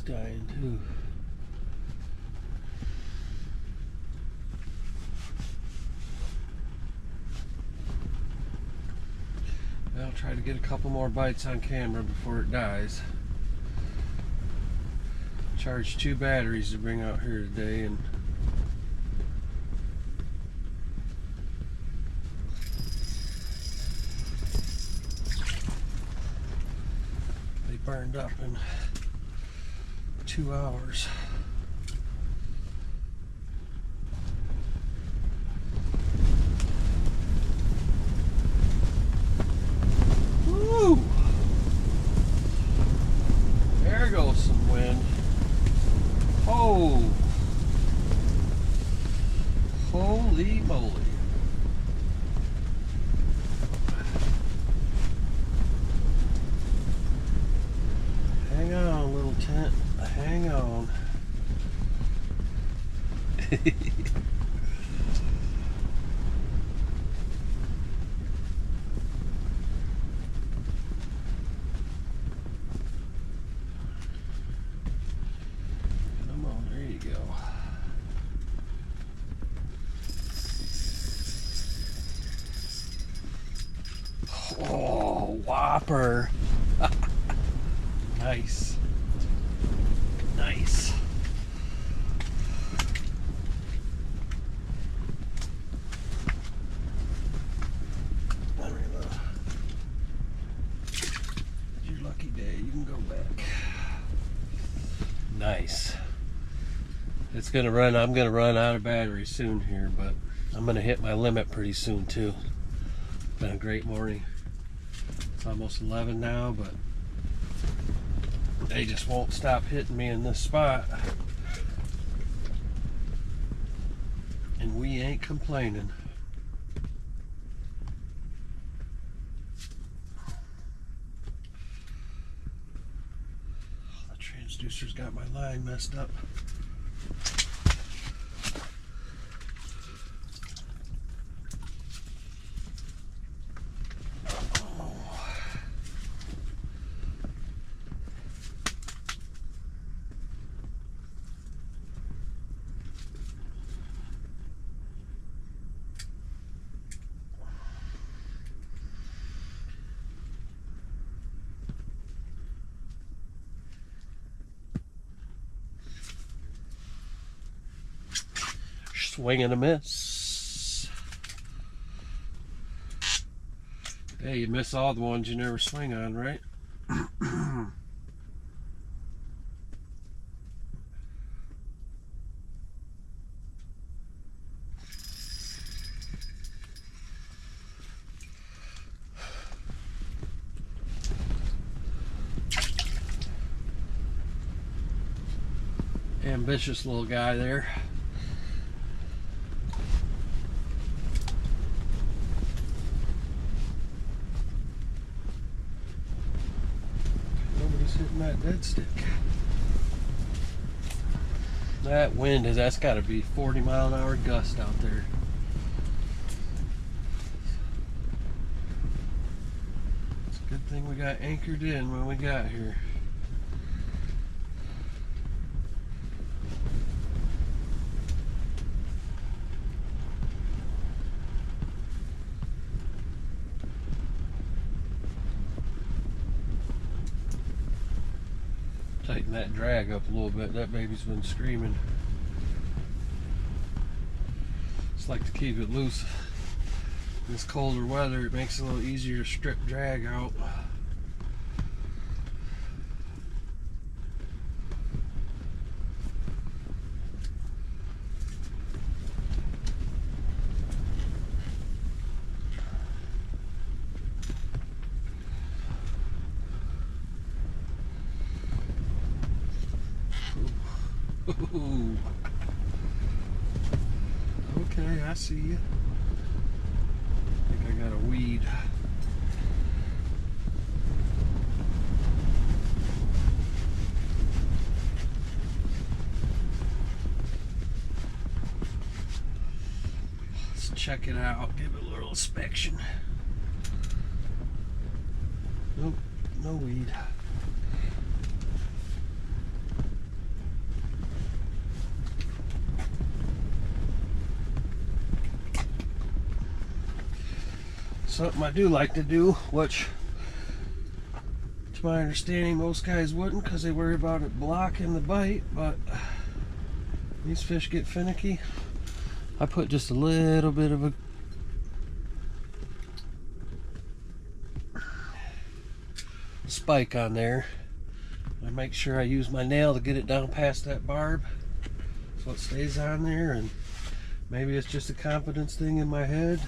dying too. I'll try to get a couple more bites on camera before it dies. Charged 2 batteries to bring out here today, and they burned up in 2 hours. Woo! There goes some wind. Oh! Holy moly. Hang on, little tent. Hang on. Come on, there you go. Oh, whopper. Nice. Nice. Your lucky day, you can go back. Nice. It's gonna run, I'm gonna run out of battery soon here, but I'm gonna hit my limit pretty soon too. Been a great morning. It's almost 11 now, but they just won't stop hitting me in this spot. And we ain't complaining. The transducer's got my line messed up. Swing and a miss. Hey, you miss all the ones you never swing on, right? Ambitious little guy there. Hitting that dead stick. That wind is, that's got to be 40-mile-an-hour gust out there. It's a good thing we got anchored in when we got here. Tighten that drag up a little bit. That baby's been screaming. Just like to keep it loose. In this colder weather, it makes it a little easier to strip drag out. Ooh. Okay, I see you. I think I got a weed. Let's check it out. Give it a little inspection. Nope, no weed. Something I do like to do, which to my understanding most guys wouldn't because they worry about it blocking the bite, but these fish get finicky. I put just a little bit of a spike on there. I make sure I use my nail to get it down past that barb so it stays on there, and maybe it's just a confidence thing in my head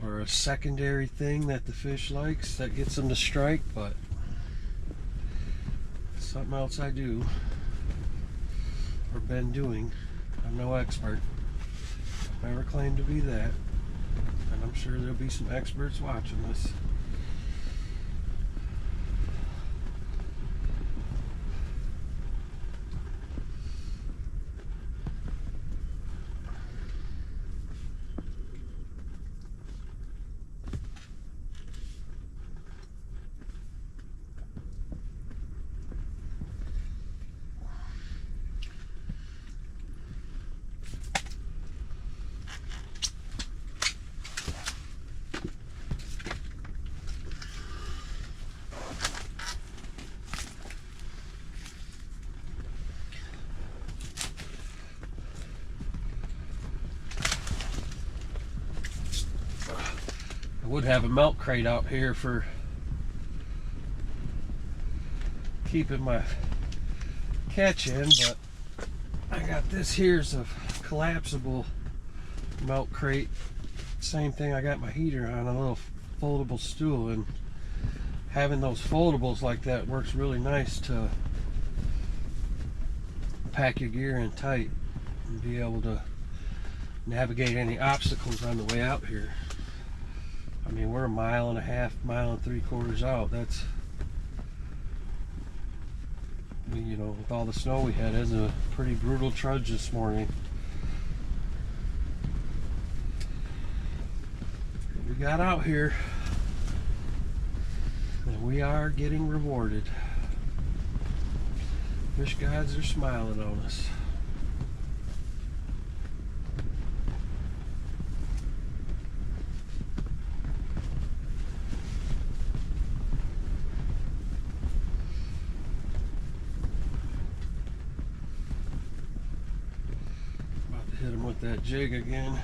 or a secondary thing that the fish likes that gets them to strike, but it's something else I do or been doing. I'm no expert. Never claimed to be that, and I'm sure there'll be some experts watching this. Would have a milk crate out here for keeping my catch in, but I got this here's a collapsible milk crate. Same thing, I got my heater on a little foldable stool, and having those foldables like that works really nice to pack your gear in tight and be able to navigate any obstacles on the way out here. I mean, we're a mile and a half, mile and 3/4 out. That's, you know, with all the snow we had, it's a pretty brutal trudge this morning. We got out here, and we are getting rewarded. Fish gods are smiling on us. Hit him with that jig again.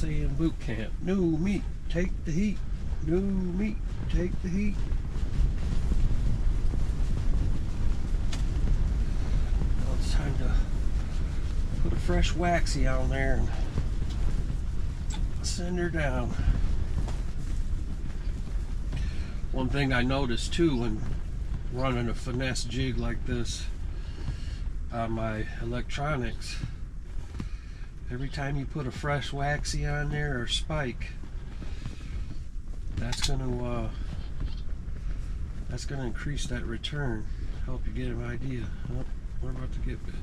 In boot camp, new meat, take the heat. New meat, take the heat. Now it's time to put a fresh waxy on there and send her down. One thing I noticed too when running a finesse jig like this on my electronics, every time you put a fresh waxy on there or spike, that's gonna increase that return. Help you get an idea. Oh, we're about to get bit.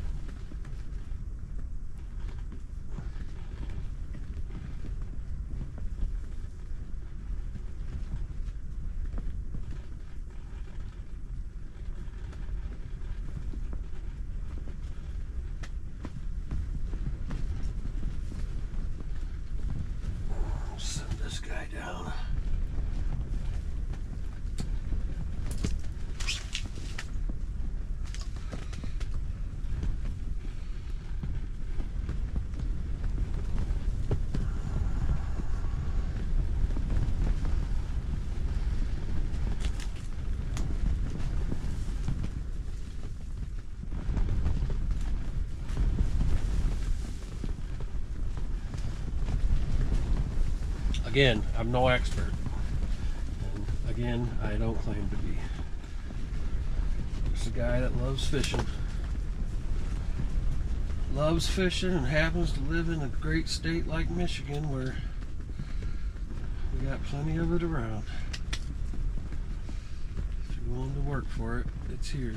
Down. Again, I'm no expert, and again, I don't claim to be. This a guy that loves fishing. Loves fishing and happens to live in a great state like Michigan where we got plenty of it around. If you're willing to work for it, it's here.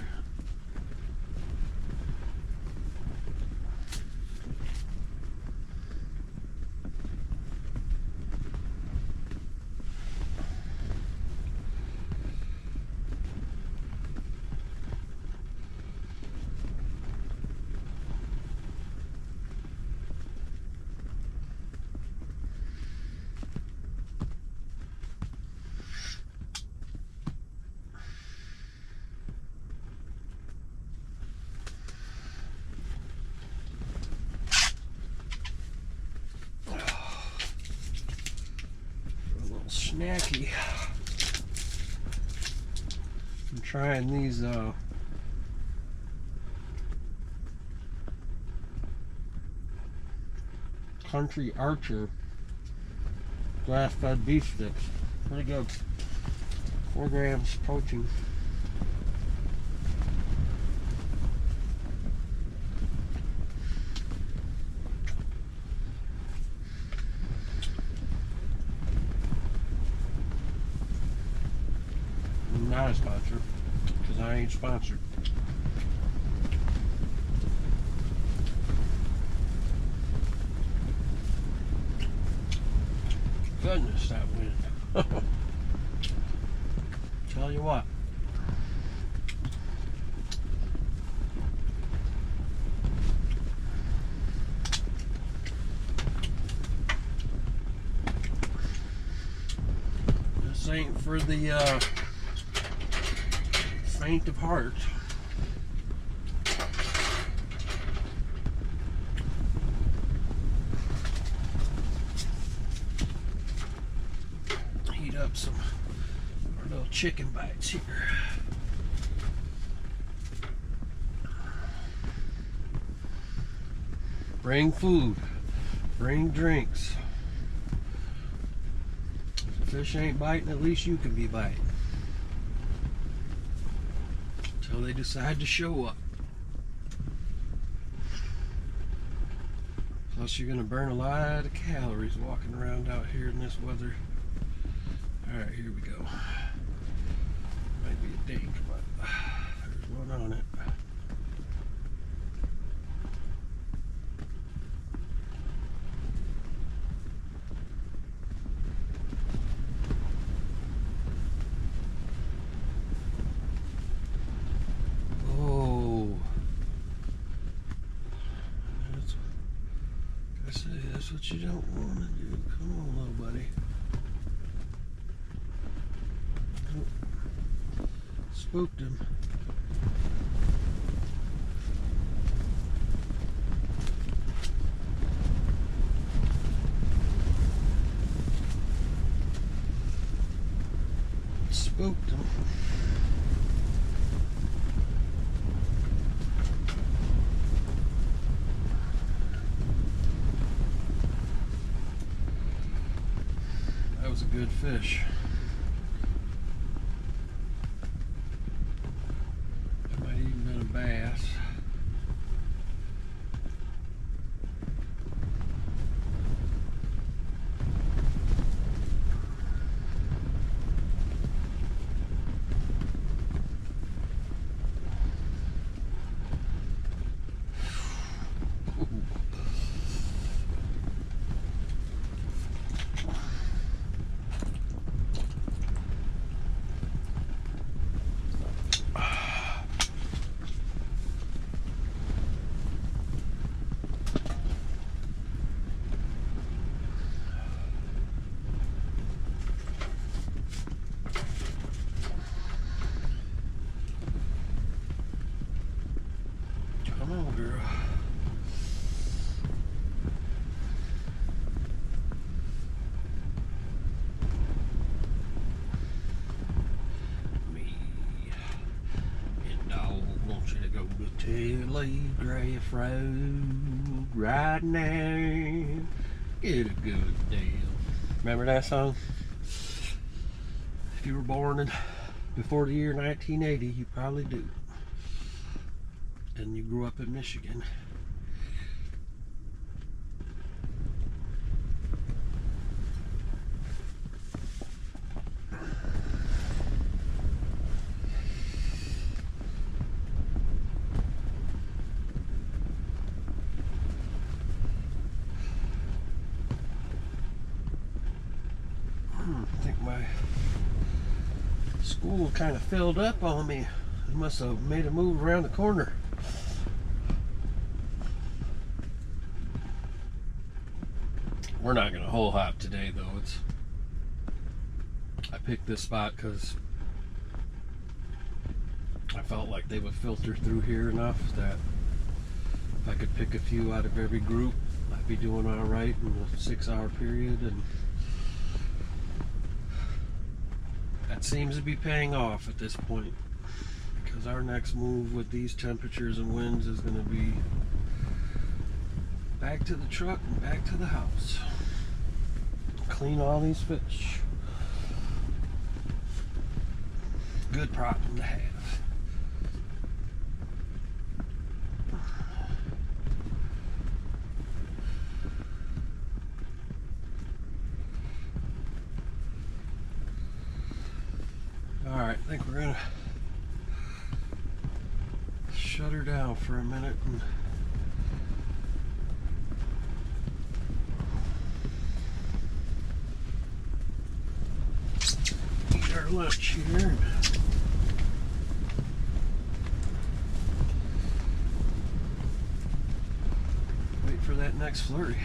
Snacky. I'm trying these Country Archer grass-fed beef sticks. Pretty good. 4 grams protein. Not a sponsor, because I ain't sponsored. Goodness, that wind. Tell you what. This ain't for the faint of heart. Heat up some our little chicken bites here. Bring food, bring drinks. If the fish ain't biting, at least you can be biting. Until they decide to show up. Plus you're gonna burn a lot of calories walking around out here in this weather. Alright, here we go. Might be a dink, but there's one on it. That's what you don't want to do. Come on, little buddy. Oh. Spooked him. Spooked him. That was a good fish. That might even been a bass. Come on, girl. Me and dog want you to go to Telegraph Road right now. Get a good deal. Remember that song? If you were born before the year 1980, you probably do. and you grew up in Michigan. I think my school kind of filled up on me. I must have made a move around the corner. We're not gonna hole hop today though. I picked this spot because I felt like they would filter through here enough that if I could pick a few out of every group, I'd be doing all right in a 6-hour period, and that seems to be paying off at this point, because our next move with these temperatures and winds is going to be back to the truck and back to the house. Clean all these fish. Good problem to have. Alright, I think we're gonna shut her down for a minute and eat our lunch here. Wait for that next flurry.